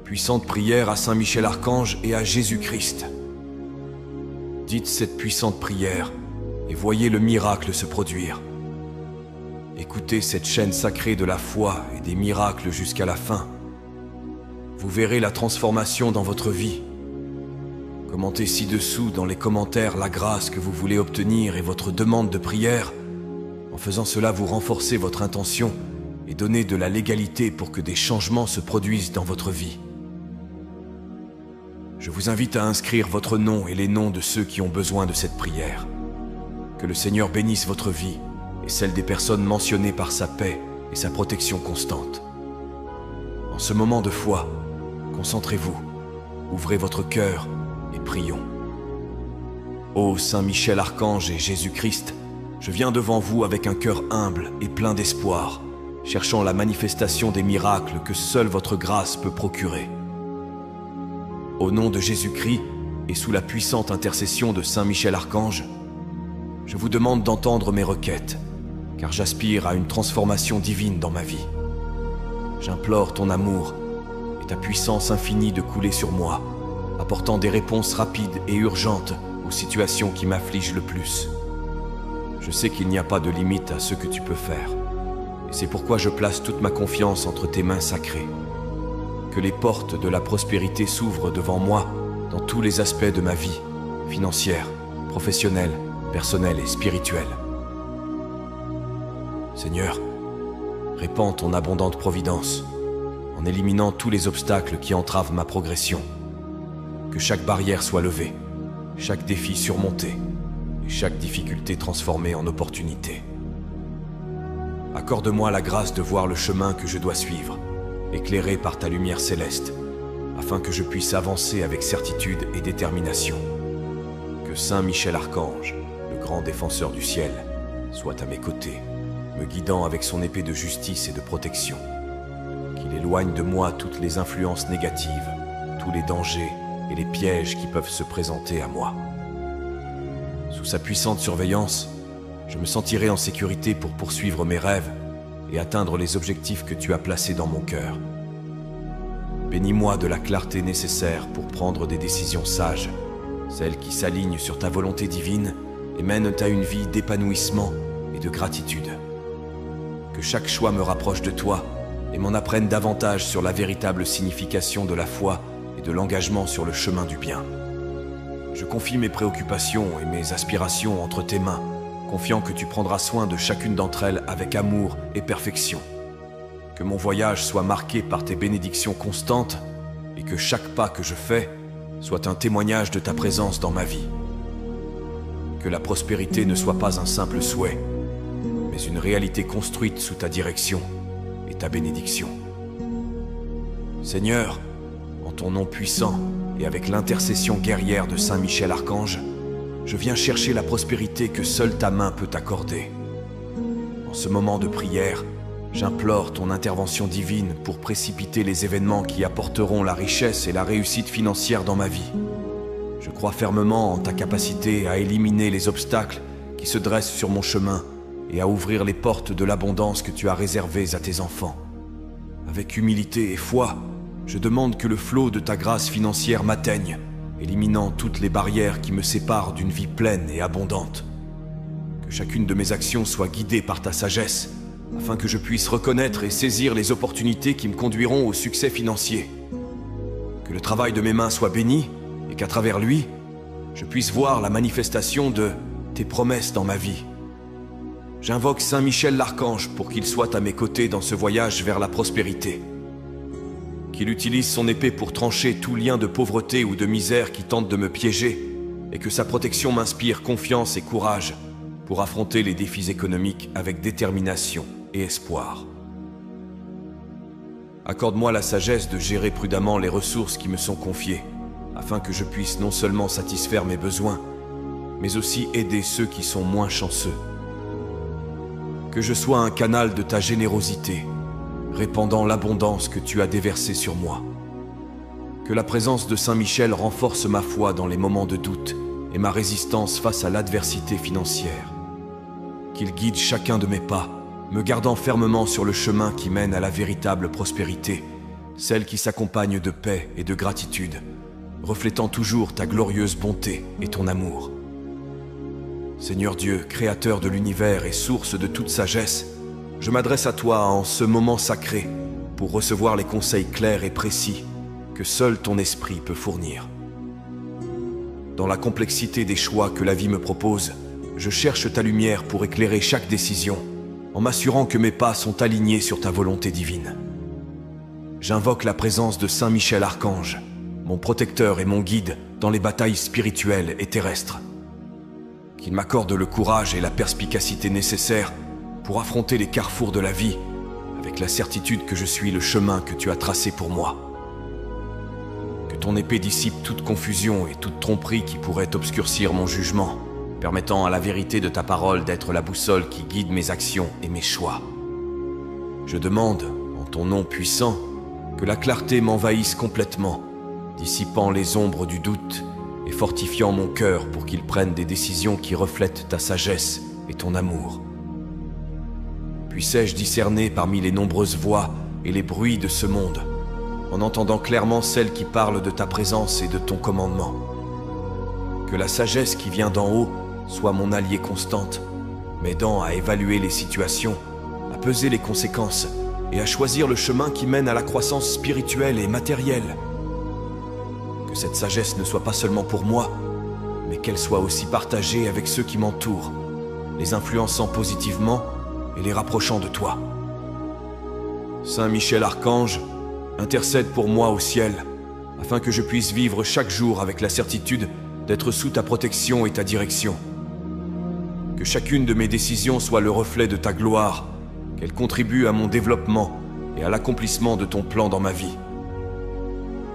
puissante prière à Saint Michel Archange et à Jésus-Christ. Dites cette puissante prière et voyez le miracle se produire. Écoutez cette chaîne sacrée de la foi et des miracles jusqu'à la fin. Vous verrez la transformation dans votre vie. Commentez ci-dessous dans les commentaires la grâce que vous voulez obtenir et votre demande de prière. En faisant cela, vous renforcez votre intention et donnez de la légalité pour que des changements se produisent dans votre vie. Je vous invite à inscrire votre nom et les noms de ceux qui ont besoin de cette prière. Que le Seigneur bénisse votre vie et celle des personnes mentionnées par sa paix et sa protection constante. En ce moment de foi, concentrez-vous, ouvrez votre cœur et prions. Ô Saint Michel Archange et Jésus-Christ, je viens devant vous avec un cœur humble et plein d'espoir, cherchant la manifestation des miracles que seule votre grâce peut procurer. Au nom de Jésus-Christ et sous la puissante intercession de Saint Michel Archange, je vous demande d'entendre mes requêtes, car j'aspire à une transformation divine dans ma vie. J'implore ton amour et ta puissance infinie de couler sur moi, apportant des réponses rapides et urgentes aux situations qui m'affligent le plus. Je sais qu'il n'y a pas de limite à ce que tu peux faire, et c'est pourquoi je place toute ma confiance entre tes mains sacrées. Que les portes de la prospérité s'ouvrent devant moi dans tous les aspects de ma vie, financière, professionnelle, personnelle et spirituelle. Seigneur, répands ton abondante providence en éliminant tous les obstacles qui entravent ma progression. Que chaque barrière soit levée, chaque défi surmonté et chaque difficulté transformée en opportunité. Accorde-moi la grâce de voir le chemin que je dois suivre, éclairé par ta lumière céleste, afin que je puisse avancer avec certitude et détermination. Que Saint Michel Archange, le grand défenseur du ciel, soit à mes côtés, me guidant avec son épée de justice et de protection. Qu'il éloigne de moi toutes les influences négatives, tous les dangers et les pièges qui peuvent se présenter à moi. Sous sa puissante surveillance, je me sentirai en sécurité pour poursuivre mes rêves et atteindre les objectifs que tu as placés dans mon cœur. Bénis-moi de la clarté nécessaire pour prendre des décisions sages, celles qui s'alignent sur ta volonté divine et mènent à une vie d'épanouissement et de gratitude. Que chaque choix me rapproche de toi et m'en apprenne davantage sur la véritable signification de la foi et de l'engagement sur le chemin du bien. Je confie mes préoccupations et mes aspirations entre tes mains, confiant que tu prendras soin de chacune d'entre elles avec amour et perfection. Que mon voyage soit marqué par tes bénédictions constantes et que chaque pas que je fais soit un témoignage de ta présence dans ma vie. Que la prospérité ne soit pas un simple souhait, mais une réalité construite sous ta direction et ta bénédiction. Seigneur, en ton nom puissant et avec l'intercession guerrière de Saint Michel Archange, je viens chercher la prospérité que seule ta main peut accorder. En ce moment de prière, j'implore ton intervention divine pour précipiter les événements qui apporteront la richesse et la réussite financière dans ma vie. Je crois fermement en ta capacité à éliminer les obstacles qui se dressent sur mon chemin et à ouvrir les portes de l'abondance que tu as réservées à tes enfants. Avec humilité et foi, je demande que le flot de ta grâce financière m'atteigne, éliminant toutes les barrières qui me séparent d'une vie pleine et abondante. Que chacune de mes actions soit guidée par ta sagesse, afin que je puisse reconnaître et saisir les opportunités qui me conduiront au succès financier. Que le travail de mes mains soit béni, et qu'à travers lui, je puisse voir la manifestation de tes promesses dans ma vie. J'invoque Saint Michel l'Archange pour qu'il soit à mes côtés dans ce voyage vers la prospérité. Qu'il utilise son épée pour trancher tout lien de pauvreté ou de misère qui tente de me piéger, et que sa protection m'inspire confiance et courage pour affronter les défis économiques avec détermination et espoir. Accorde-moi la sagesse de gérer prudemment les ressources qui me sont confiées, afin que je puisse non seulement satisfaire mes besoins, mais aussi aider ceux qui sont moins chanceux. Que je sois un canal de ta générosité, répandant l'abondance que tu as déversée sur moi. Que la présence de Saint Michel renforce ma foi dans les moments de doute et ma résistance face à l'adversité financière. Qu'il guide chacun de mes pas, me gardant fermement sur le chemin qui mène à la véritable prospérité, celle qui s'accompagne de paix et de gratitude, reflétant toujours ta glorieuse bonté et ton amour. Seigneur Dieu, créateur de l'univers et source de toute sagesse, je m'adresse à toi en ce moment sacré pour recevoir les conseils clairs et précis que seul ton esprit peut fournir. Dans la complexité des choix que la vie me propose, je cherche ta lumière pour éclairer chaque décision, en m'assurant que mes pas sont alignés sur ta volonté divine. J'invoque la présence de Saint Michel Archange, mon protecteur et mon guide dans les batailles spirituelles et terrestres. Qu'il m'accorde le courage et la perspicacité nécessaires pour affronter les carrefours de la vie, avec la certitude que je suis le chemin que tu as tracé pour moi. Que ton épée dissipe toute confusion et toute tromperie qui pourrait obscurcir mon jugement, permettant à la vérité de ta parole d'être la boussole qui guide mes actions et mes choix. Je demande, en ton nom puissant, que la clarté m'envahisse complètement, dissipant les ombres du doute et fortifiant mon cœur pour qu'il prenne des décisions qui reflètent ta sagesse et ton amour. Puissais-je discerner parmi les nombreuses voix et les bruits de ce monde, en entendant clairement celles qui parlent de ta présence et de ton commandement. Que la sagesse qui vient d'en haut soit mon alliée constante, m'aidant à évaluer les situations, à peser les conséquences et à choisir le chemin qui mène à la croissance spirituelle et matérielle. Que cette sagesse ne soit pas seulement pour moi, mais qu'elle soit aussi partagée avec ceux qui m'entourent, les influençant positivement et les rapprochant de toi. Saint Michel Archange, intercède pour moi au ciel, afin que je puisse vivre chaque jour avec la certitude d'être sous ta protection et ta direction. Que chacune de mes décisions soit le reflet de ta gloire, qu'elle contribue à mon développement et à l'accomplissement de ton plan dans ma vie.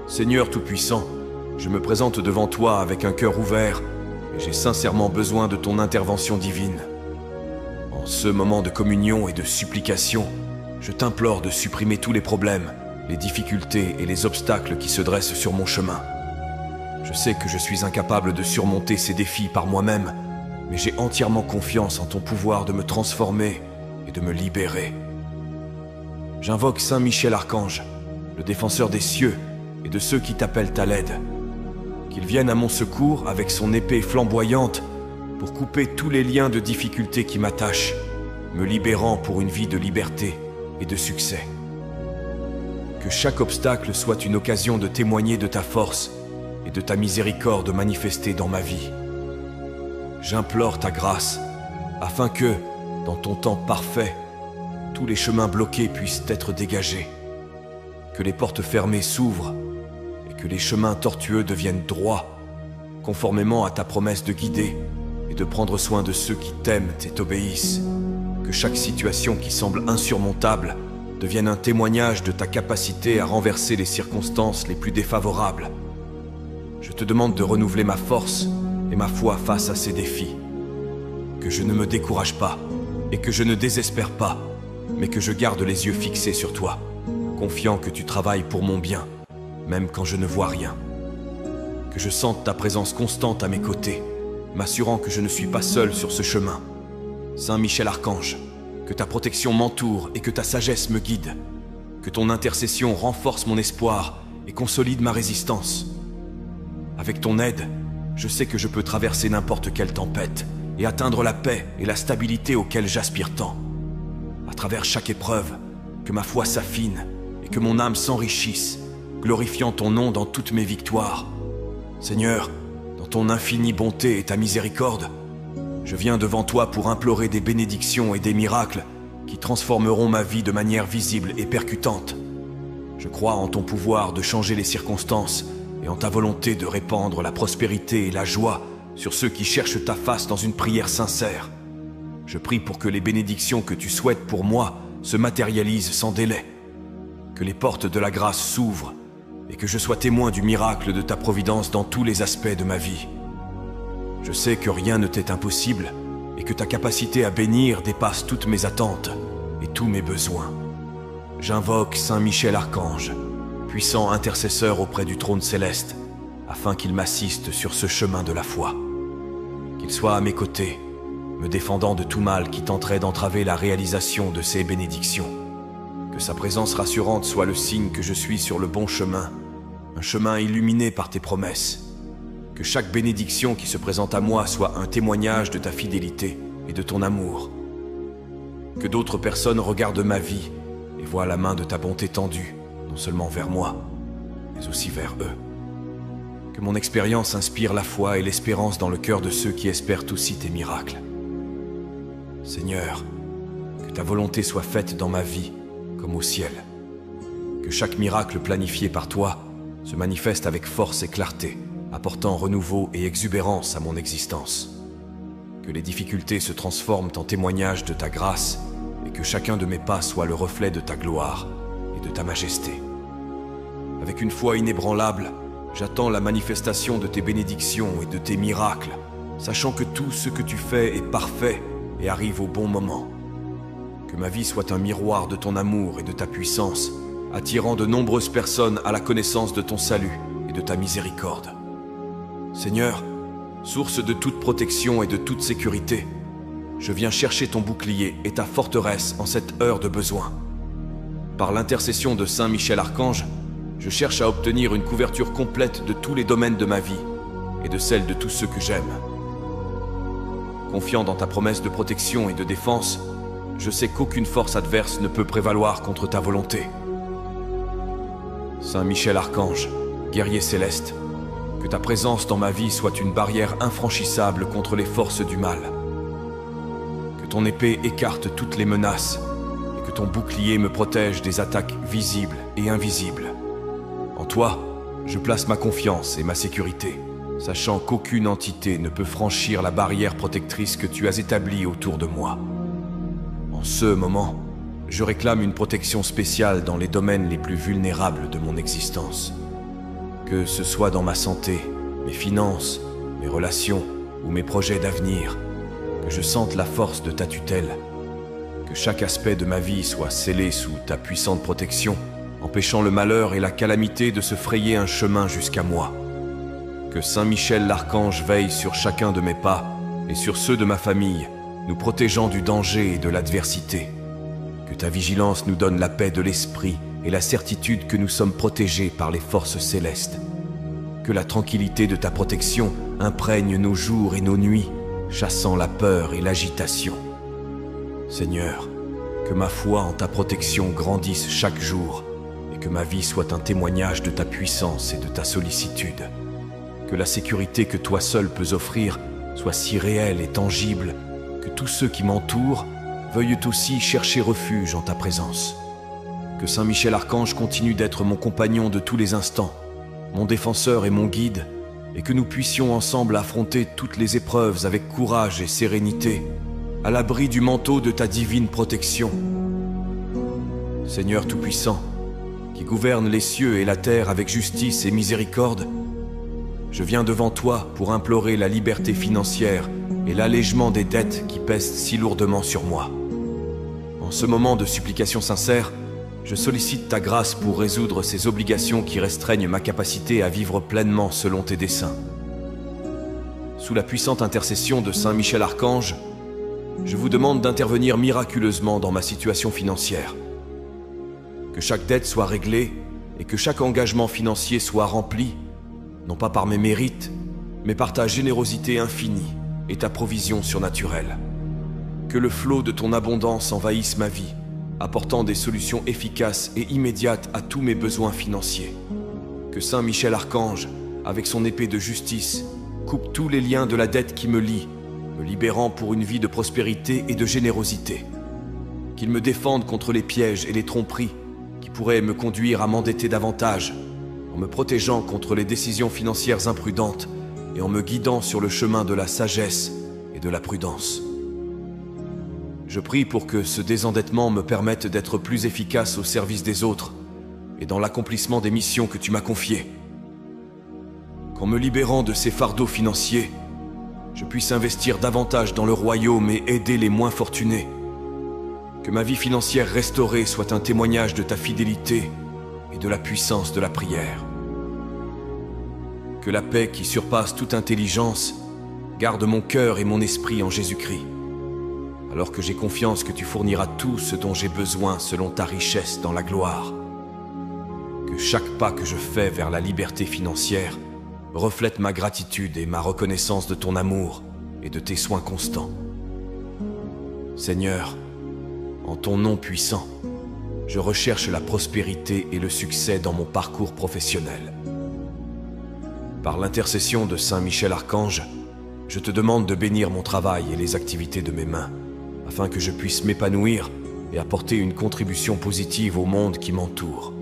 Seigneur Tout-Puissant, je me présente devant toi avec un cœur ouvert et j'ai sincèrement besoin de ton intervention divine. En ce moment de communion et de supplication, je t'implore de supprimer tous les problèmes, les difficultés et les obstacles qui se dressent sur mon chemin. Je sais que je suis incapable de surmonter ces défis par moi-même, mais j'ai entièrement confiance en ton pouvoir de me transformer et de me libérer. J'invoque Saint Michel Archange, le défenseur des cieux et de ceux qui t'appellent à l'aide. Qu'il vienne à mon secours avec son épée flamboyante pour couper tous les liens de difficulté qui m'attachent, me libérant pour une vie de liberté et de succès. Que chaque obstacle soit une occasion de témoigner de ta force et de ta miséricorde manifestée dans ma vie. J'implore ta grâce, afin que, dans ton temps parfait, tous les chemins bloqués puissent être dégagés, que les portes fermées s'ouvrent et que les chemins tortueux deviennent droits, conformément à ta promesse de guider et de prendre soin de ceux qui t'aiment et t'obéissent, que chaque situation qui semble insurmontable devienne un témoignage de ta capacité à renverser les circonstances les plus défavorables. Je te demande de renouveler ma force et ma foi face à ces défis. Que je ne me décourage pas et que je ne désespère pas, mais que je garde les yeux fixés sur toi, confiant que tu travailles pour mon bien, même quand je ne vois rien. Que je sente ta présence constante à mes côtés, m'assurant que je ne suis pas seul sur ce chemin. Saint Michel Archange, que ta protection m'entoure et que ta sagesse me guide. Que ton intercession renforce mon espoir et consolide ma résistance. Avec ton aide, je sais que je peux traverser n'importe quelle tempête et atteindre la paix et la stabilité auxquelles j'aspire tant. À travers chaque épreuve, que ma foi s'affine et que mon âme s'enrichisse, glorifiant ton nom dans toutes mes victoires. Seigneur, dans ton infinie bonté et ta miséricorde, je viens devant toi pour implorer des bénédictions et des miracles qui transformeront ma vie de manière visible et percutante. Je crois en ton pouvoir de changer les circonstances et en ta volonté de répandre la prospérité et la joie sur ceux qui cherchent ta face dans une prière sincère. Je prie pour que les bénédictions que tu souhaites pour moi se matérialisent sans délai, que les portes de la grâce s'ouvrent et que je sois témoin du miracle de ta providence dans tous les aspects de ma vie. Je sais que rien ne t'est impossible et que ta capacité à bénir dépasse toutes mes attentes et tous mes besoins. J'invoque Saint Michel Archange, puissant intercesseur auprès du trône céleste, afin qu'il m'assiste sur ce chemin de la foi. Qu'il soit à mes côtés, me défendant de tout mal qui tenterait d'entraver la réalisation de ces bénédictions. Que sa présence rassurante soit le signe que je suis sur le bon chemin, un chemin illuminé par tes promesses. Que chaque bénédiction qui se présente à moi soit un témoignage de ta fidélité et de ton amour. Que d'autres personnes regardent ma vie et voient la main de ta bonté tendue, non seulement vers moi, mais aussi vers eux. Que mon expérience inspire la foi et l'espérance dans le cœur de ceux qui espèrent aussi tes miracles. Seigneur, que ta volonté soit faite dans ma vie comme au ciel. Que chaque miracle planifié par toi se manifeste avec force et clarté, apportant renouveau et exubérance à mon existence. Que les difficultés se transforment en témoignages de ta grâce et que chacun de mes pas soit le reflet de ta gloire et de ta majesté. Avec une foi inébranlable, j'attends la manifestation de tes bénédictions et de tes miracles, sachant que tout ce que tu fais est parfait et arrive au bon moment. Que ma vie soit un miroir de ton amour et de ta puissance, attirant de nombreuses personnes à la connaissance de ton salut et de ta miséricorde. Seigneur, source de toute protection et de toute sécurité, je viens chercher ton bouclier et ta forteresse en cette heure de besoin. Par l'intercession de Saint Michel Archange, je cherche à obtenir une couverture complète de tous les domaines de ma vie et de celle de tous ceux que j'aime. Confiant dans ta promesse de protection et de défense, je sais qu'aucune force adverse ne peut prévaloir contre ta volonté. Saint Michel Archange, guerrier céleste, que ta présence dans ma vie soit une barrière infranchissable contre les forces du mal. Que ton épée écarte toutes les menaces et que ton bouclier me protège des attaques visibles et invisibles. En toi, je place ma confiance et ma sécurité, sachant qu'aucune entité ne peut franchir la barrière protectrice que tu as établie autour de moi. En ce moment, je réclame une protection spéciale dans les domaines les plus vulnérables de mon existence. Que ce soit dans ma santé, mes finances, mes relations ou mes projets d'avenir, que je sente la force de ta tutelle, que chaque aspect de ma vie soit scellé sous ta puissante protection, empêchant le malheur et la calamité de se frayer un chemin jusqu'à moi. Que Saint Michel l'Archange veille sur chacun de mes pas et sur ceux de ma famille, nous protégeant du danger et de l'adversité. Que ta vigilance nous donne la paix de l'esprit et la certitude que nous sommes protégés par les forces célestes. Que la tranquillité de ta protection imprègne nos jours et nos nuits, chassant la peur et l'agitation. Seigneur, que ma foi en ta protection grandisse chaque jour et que ma vie soit un témoignage de ta puissance et de ta sollicitude. Que la sécurité que toi seul peux offrir soit si réelle et tangible que tous ceux qui m'entourent veuillent aussi chercher refuge en ta présence. Que Saint Michel Archange continue d'être mon compagnon de tous les instants, mon défenseur et mon guide, et que nous puissions ensemble affronter toutes les épreuves avec courage et sérénité, à l'abri du manteau de ta divine protection. Seigneur Tout-Puissant, qui gouverne les cieux et la terre avec justice et miséricorde, je viens devant toi pour implorer la liberté financière et l'allègement des dettes qui pèsent si lourdement sur moi. En ce moment de supplication sincère, je sollicite ta grâce pour résoudre ces obligations qui restreignent ma capacité à vivre pleinement selon tes desseins. Sous la puissante intercession de Saint Michel Archange, je vous demande d'intervenir miraculeusement dans ma situation financière. Que chaque dette soit réglée et que chaque engagement financier soit rempli, non pas par mes mérites, mais par ta générosité infinie et ta provision surnaturelle. Que le flot de ton abondance envahisse ma vie, apportant des solutions efficaces et immédiates à tous mes besoins financiers. Que Saint Michel Archange, avec son épée de justice, coupe tous les liens de la dette qui me lie, me libérant pour une vie de prospérité et de générosité. Qu'il me défende contre les pièges et les tromperies qui pourraient me conduire à m'endetter davantage, en me protégeant contre les décisions financières imprudentes et en me guidant sur le chemin de la sagesse et de la prudence. Je prie pour que ce désendettement me permette d'être plus efficace au service des autres et dans l'accomplissement des missions que tu m'as confiées. Qu'en me libérant de ces fardeaux financiers, je puisse investir davantage dans le royaume et aider les moins fortunés. Que ma vie financière restaurée soit un témoignage de ta fidélité et de la puissance de la prière. Que la paix qui surpasse toute intelligence garde mon cœur et mon esprit en Jésus-Christ. alors que j'ai confiance que tu fourniras tout ce dont j'ai besoin selon ta richesse dans la gloire. Que chaque pas que je fais vers la liberté financière reflète ma gratitude et ma reconnaissance de ton amour et de tes soins constants. Seigneur, en ton nom puissant, je recherche la prospérité et le succès dans mon parcours professionnel. Par l'intercession de Saint Michel Archange, je te demande de bénir mon travail et les activités de mes mains, afin que je puisse m'épanouir et apporter une contribution positive au monde qui m'entoure.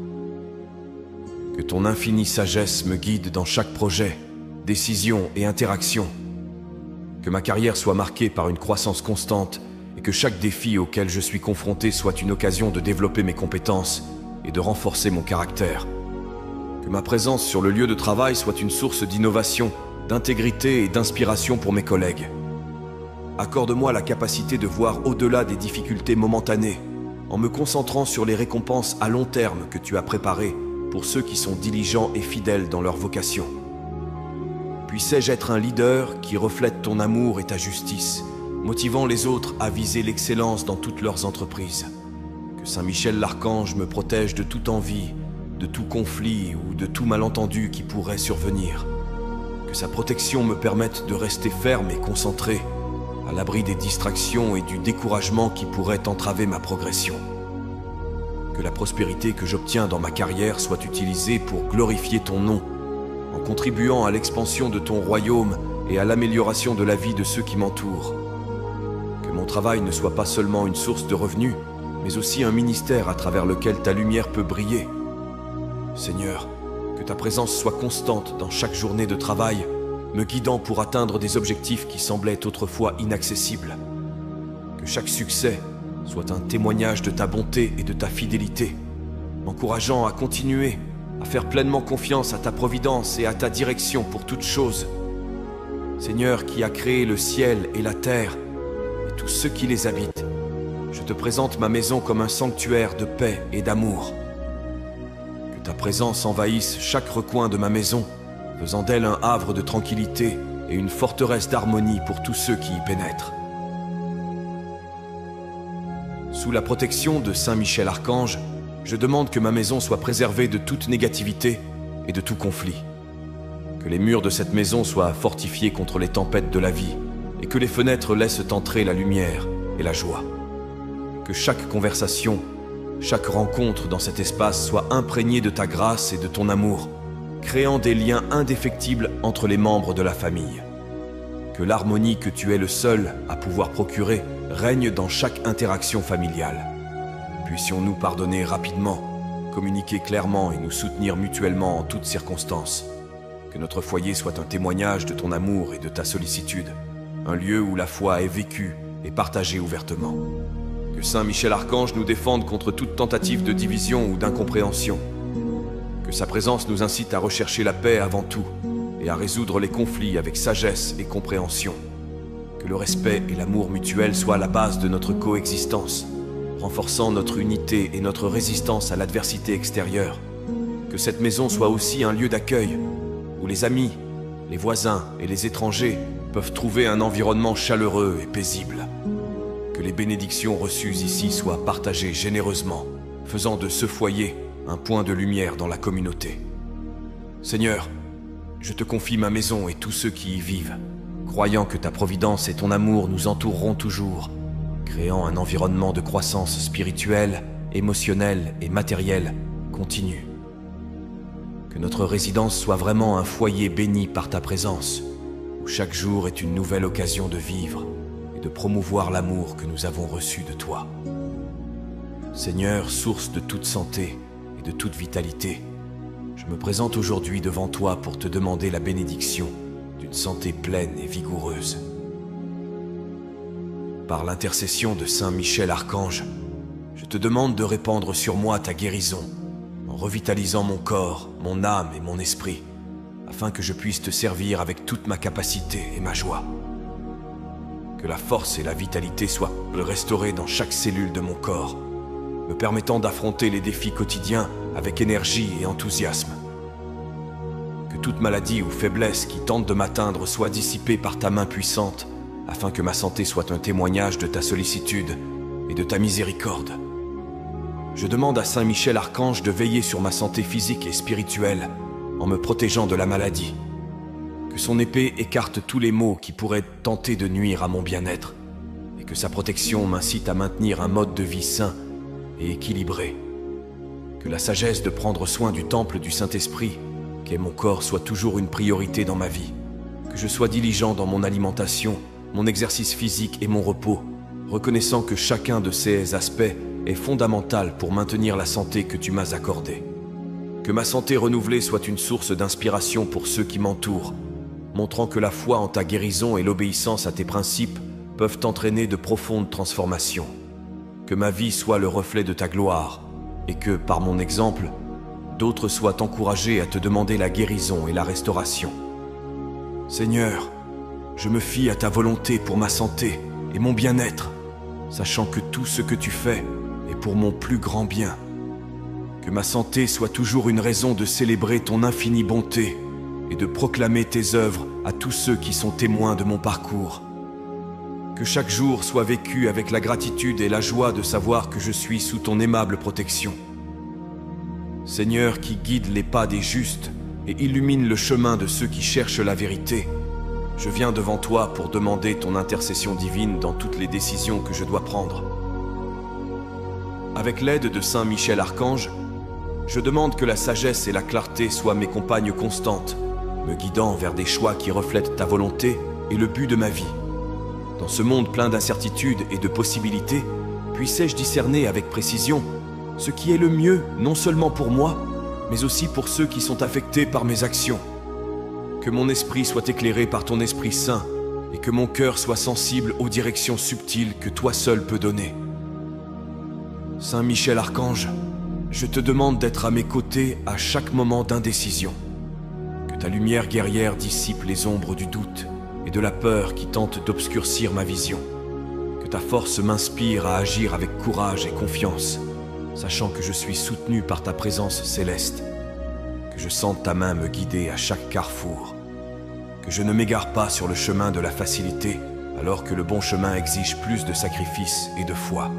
Que ton infinie sagesse me guide dans chaque projet, décision et interaction. Que ma carrière soit marquée par une croissance constante et que chaque défi auquel je suis confronté soit une occasion de développer mes compétences et de renforcer mon caractère. Que ma présence sur le lieu de travail soit une source d'innovation, d'intégrité et d'inspiration pour mes collègues. Accorde-moi la capacité de voir au-delà des difficultés momentanées, en me concentrant sur les récompenses à long terme que tu as préparées pour ceux qui sont diligents et fidèles dans leur vocation. Puissais-je être un leader qui reflète ton amour et ta justice, motivant les autres à viser l'excellence dans toutes leurs entreprises. Que Saint Michel l'Archange me protège de toute envie, de tout conflit ou de tout malentendu qui pourrait survenir. Que sa protection me permette de rester ferme et concentré, à l'abri des distractions et du découragement qui pourraient entraver ma progression. Que la prospérité que j'obtiens dans ma carrière soit utilisée pour glorifier ton nom, en contribuant à l'expansion de ton royaume et à l'amélioration de la vie de ceux qui m'entourent. Que mon travail ne soit pas seulement une source de revenus, mais aussi un ministère à travers lequel ta lumière peut briller. Seigneur, que ta présence soit constante dans chaque journée de travail, me guidant pour atteindre des objectifs qui semblaient autrefois inaccessibles. Que chaque succès soit un témoignage de ta bonté et de ta fidélité, m'encourageant à continuer, à faire pleinement confiance à ta providence et à ta direction pour toutes choses. Seigneur qui a créé le ciel et la terre, et tous ceux qui les habitent, je te présente ma maison comme un sanctuaire de paix et d'amour. Que ta présence envahisse chaque recoin de ma maison, faisant d'elle un havre de tranquillité et une forteresse d'harmonie pour tous ceux qui y pénètrent. Sous la protection de Saint Michel Archange, je demande que ma maison soit préservée de toute négativité et de tout conflit. Que les murs de cette maison soient fortifiés contre les tempêtes de la vie et que les fenêtres laissent entrer la lumière et la joie. Que chaque conversation, chaque rencontre dans cet espace soit imprégnée de ta grâce et de ton amour, créant des liens indéfectibles entre les membres de la famille. Que l'harmonie que tu es le seul à pouvoir procurer règne dans chaque interaction familiale. Puissions-nous pardonner rapidement, communiquer clairement et nous soutenir mutuellement en toutes circonstances. Que notre foyer soit un témoignage de ton amour et de ta sollicitude, un lieu où la foi est vécue et partagée ouvertement. Que Saint Michel Archange nous défende contre toute tentative de division ou d'incompréhension. Que sa présence nous incite à rechercher la paix avant tout et à résoudre les conflits avec sagesse et compréhension. Que le respect et l'amour mutuel soient la base de notre coexistence, renforçant notre unité et notre résistance à l'adversité extérieure. Que cette maison soit aussi un lieu d'accueil, où les amis, les voisins et les étrangers peuvent trouver un environnement chaleureux et paisible. Que les bénédictions reçues ici soient partagées généreusement, faisant de ce foyer un point de lumière dans la communauté. Seigneur, je te confie ma maison et tous ceux qui y vivent, croyant que ta providence et ton amour nous entoureront toujours, créant un environnement de croissance spirituelle, émotionnelle et matérielle continue. Que notre résidence soit vraiment un foyer béni par ta présence, où chaque jour est une nouvelle occasion de vivre et de promouvoir l'amour que nous avons reçu de toi. Seigneur, source de toute santé et de toute vitalité, je me présente aujourd'hui devant toi pour te demander la bénédiction d'une santé pleine et vigoureuse. Par l'intercession de Saint Michel Archange, je te demande de répandre sur moi ta guérison, en revitalisant mon corps, mon âme et mon esprit, afin que je puisse te servir avec toute ma capacité et ma joie. Que la force et la vitalité soient restaurées dans chaque cellule de mon corps, me permettant d'affronter les défis quotidiens avec énergie et enthousiasme. Que toute maladie ou faiblesse qui tente de m'atteindre soit dissipée par ta main puissante, afin que ma santé soit un témoignage de ta sollicitude et de ta miséricorde. Je demande à Saint Michel Archange de veiller sur ma santé physique et spirituelle en me protégeant de la maladie. Que son épée écarte tous les maux qui pourraient tenter de nuire à mon bien-être et que sa protection m'incite à maintenir un mode de vie sain et équilibré. Que la sagesse de prendre soin du temple du Saint-Esprit, qu'est mon corps, soit toujours une priorité dans ma vie. Que je sois diligent dans mon alimentation, mon exercice physique et mon repos, reconnaissant que chacun de ces aspects est fondamental pour maintenir la santé que tu m'as accordée. Que ma santé renouvelée soit une source d'inspiration pour ceux qui m'entourent, montrant que la foi en ta guérison et l'obéissance à tes principes peuvent entraîner de profondes transformations. Que ma vie soit le reflet de ta gloire, et que, par mon exemple, d'autres soient encouragés à te demander la guérison et la restauration. Seigneur, je me fie à ta volonté pour ma santé et mon bien-être, sachant que tout ce que tu fais est pour mon plus grand bien. Que ma santé soit toujours une raison de célébrer ton infinie bonté et de proclamer tes œuvres à tous ceux qui sont témoins de mon parcours. Que chaque jour soit vécu avec la gratitude et la joie de savoir que je suis sous ton aimable protection. Seigneur qui guide les pas des justes et illumine le chemin de ceux qui cherchent la vérité, je viens devant toi pour demander ton intercession divine dans toutes les décisions que je dois prendre. Avec l'aide de Saint Michel Archange, je demande que la sagesse et la clarté soient mes compagnes constantes, me guidant vers des choix qui reflètent ta volonté et le but de ma vie. Dans ce monde plein d'incertitudes et de possibilités, puissais-je discerner avec précision ce qui est le mieux, non seulement pour moi, mais aussi pour ceux qui sont affectés par mes actions. Que mon esprit soit éclairé par ton Esprit Saint et que mon cœur soit sensible aux directions subtiles que toi seul peux donner. Saint Michel Archange, je te demande d'être à mes côtés à chaque moment d'indécision. Que ta lumière guerrière dissipe les ombres du doute et de la peur qui tente d'obscurcir ma vision. Que ta force m'inspire à agir avec courage et confiance, sachant que je suis soutenu par ta présence céleste. Que je sente ta main me guider à chaque carrefour. Que je ne m'égare pas sur le chemin de la facilité, alors que le bon chemin exige plus de sacrifices et de foi.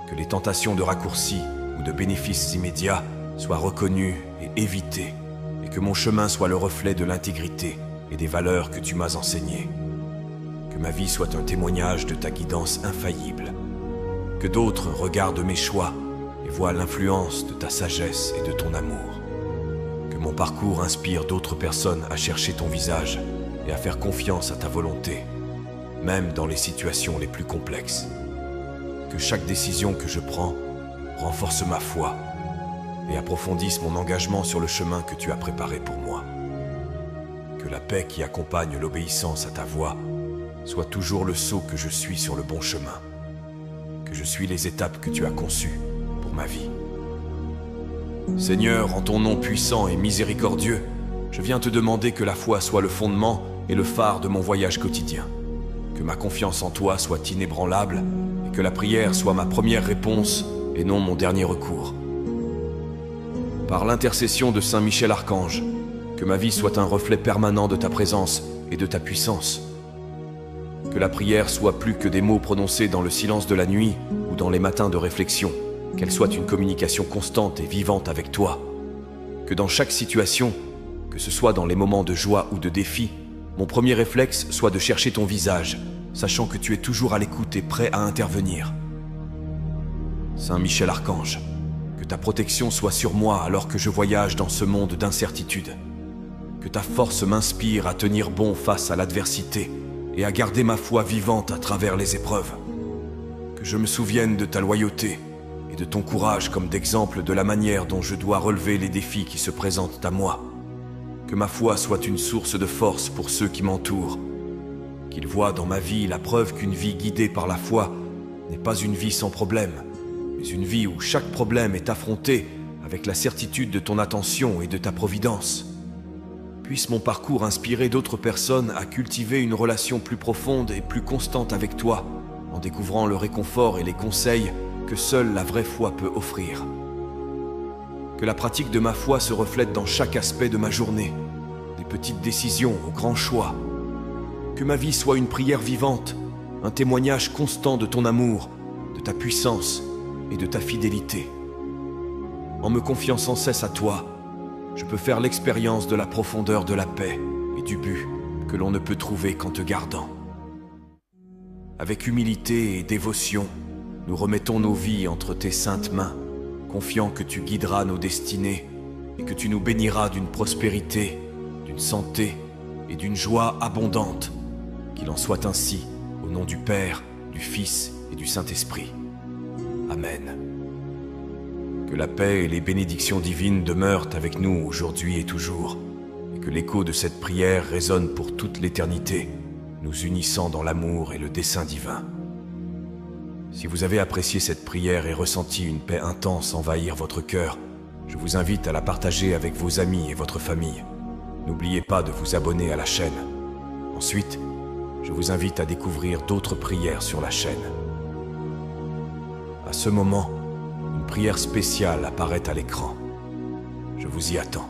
Que les tentations de raccourcis ou de bénéfices immédiats soient reconnues et évitées, et que mon chemin soit le reflet de l'intégrité et des valeurs que tu m'as enseignées. Que ma vie soit un témoignage de ta guidance infaillible. Que d'autres regardent mes choix et voient l'influence de ta sagesse et de ton amour. Que mon parcours inspire d'autres personnes à chercher ton visage et à faire confiance à ta volonté, même dans les situations les plus complexes. Que chaque décision que je prends renforce ma foi et approfondisse mon engagement sur le chemin que tu as préparé pour moi. Que la paix qui accompagne l'obéissance à ta voix soit toujours le sceau que je suis sur le bon chemin. Que je suis les étapes que tu as conçues pour ma vie. Seigneur, en ton nom puissant et miséricordieux, je viens te demander que la foi soit le fondement et le phare de mon voyage quotidien. Que ma confiance en toi soit inébranlable et que la prière soit ma première réponse et non mon dernier recours. Par l'intercession de Saint Michel Archange, que ma vie soit un reflet permanent de ta présence et de ta puissance. Que la prière soit plus que des mots prononcés dans le silence de la nuit ou dans les matins de réflexion, qu'elle soit une communication constante et vivante avec toi. Que dans chaque situation, que ce soit dans les moments de joie ou de défi, mon premier réflexe soit de chercher ton visage, sachant que tu es toujours à l'écoute et prêt à intervenir. Saint Michel Archange, que ta protection soit sur moi alors que je voyage dans ce monde d'incertitude. Que ta force m'inspire à tenir bon face à l'adversité et à garder ma foi vivante à travers les épreuves. Que je me souvienne de ta loyauté et de ton courage comme d'exemple de la manière dont je dois relever les défis qui se présentent à moi. Que ma foi soit une source de force pour ceux qui m'entourent. Qu'ils voient dans ma vie la preuve qu'une vie guidée par la foi n'est pas une vie sans problème, mais une vie où chaque problème est affronté avec la certitude de ton attention et de ta providence. Puisse mon parcours inspirer d'autres personnes à cultiver une relation plus profonde et plus constante avec toi, en découvrant le réconfort et les conseils que seule la vraie foi peut offrir. Que la pratique de ma foi se reflète dans chaque aspect de ma journée, des petites décisions aux grands choix. Que ma vie soit une prière vivante, un témoignage constant de ton amour, de ta puissance et de ta fidélité. En me confiant sans cesse à toi, je peux faire l'expérience de la profondeur de la paix et du but que l'on ne peut trouver qu'en te gardant. Avec humilité et dévotion, nous remettons nos vies entre tes saintes mains, confiant que tu guideras nos destinées et que tu nous béniras d'une prospérité, d'une santé et d'une joie abondante. Qu'il en soit ainsi, au nom du Père, du Fils et du Saint-Esprit. Amen. Que la paix et les bénédictions divines demeurent avec nous aujourd'hui et toujours, et que l'écho de cette prière résonne pour toute l'éternité, nous unissant dans l'amour et le dessein divin. Si vous avez apprécié cette prière et ressenti une paix intense envahir votre cœur, je vous invite à la partager avec vos amis et votre famille. N'oubliez pas de vous abonner à la chaîne. Ensuite, je vous invite à découvrir d'autres prières sur la chaîne. À ce moment, une prière spéciale apparaît à l'écran. Je vous y attends.